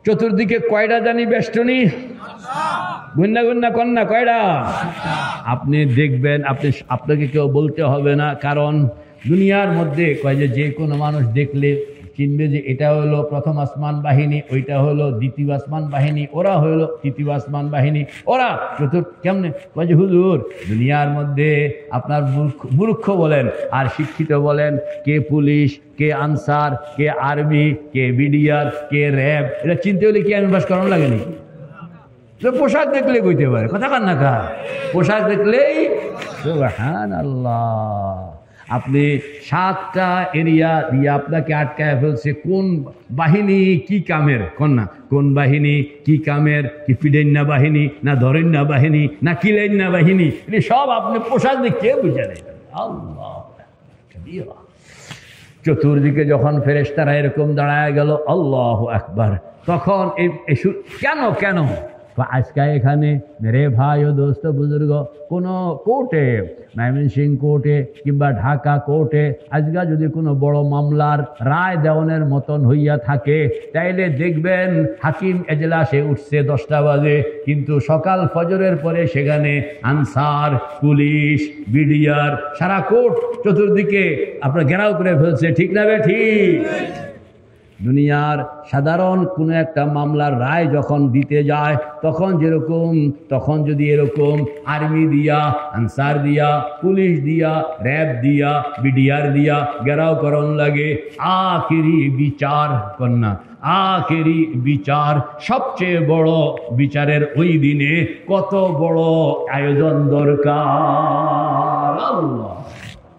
চতুর্দিকে কয়টা জানি বেষ্টনী, গুন্না গুন্না কন্যা কয়টা? আপনি দেখবেন, আপনাকে কেউ বলতে হবে না, কারণ দুনিয়ার মধ্যে কয় যে কোনো মানুষ দেখলে চিনবে যে এটা হলো প্রথম আসমান বাহিনী, ওইটা হলো দ্বিতীয় আসমান বাহিনী, ওরা হলো তৃতীয় আসমান বাহিনী, ওরা চতুর্থ। কেমনে? কয় যে হুজুর দুনিয়ার মধ্যে আপনার মূর্খ বলেন আর শিক্ষিত বলেন, কে পুলিশ, কে আনসার, কে আর্মি, কে বিডিআর, কে র্যাব, এটা চিনতে হলে কি আমি বাস করানো লাগেনি? পোশাক দেখলে কইতে পারে, কথা কান না কা, পোশাক দেখলেই সুবহানাল্লাহ। আপনি 7টা এরিয়া দিয়ে আপনাকে আটকায় ফেলছে, কোন বাহিনী কি কামের, কন্যা কোন বাহিনী কি কামের, কি ফিডেন্না বাহিনী না ধরেন্না বাহিনী না কিলেন্না বাহিনী, এটা সব আপনি পোশাক দেখে বুঝে নেবেন। আল্লাহ, চতুর্দিকে যখন ফেরেশতারা এরকম দাঁড়ায় গেল, আল্লাহু আকবার, তখন কেন কেন আজকে এখানে মেরে ভাই ও দোস্ত বুজুর্গ, কোনো কোর্টে, ময়মনসিংহ কোর্টে কিংবা ঢাকা কোর্টে আজকে যদি কোনো বড় মামলার রায় দেওয়ানের মতন হইয়া থাকে, তাইলে দেখবেন হাকিম এজলাসে উঠছে 10টা বাজে, কিন্তু সকাল ফজরের পরে সেখানে আনসার, পুলিশ, বিডিআর, সারা কোর্ট চতুর্দিকে আপনার ঘেরাও করে ফেলছে, ঠিক না বে ঠিক? দুনিয়ার সাধারণ কোনো একটা মামলার রায় যখন দিতে যায়, তখন যদি এরকম আর্মি দিয়া, আনসার দিয়া, পুলিশ দিয়া, র্যাব দিয়া, বিডিআর দিয়া ঘেরাও করণ লাগে, আখেরি বিচার কন্যা, আখেরি বিচার, সবচেয়ে বড় বিচারের ওই দিনে কত বড় আয়োজন দরকার। আল্লাহ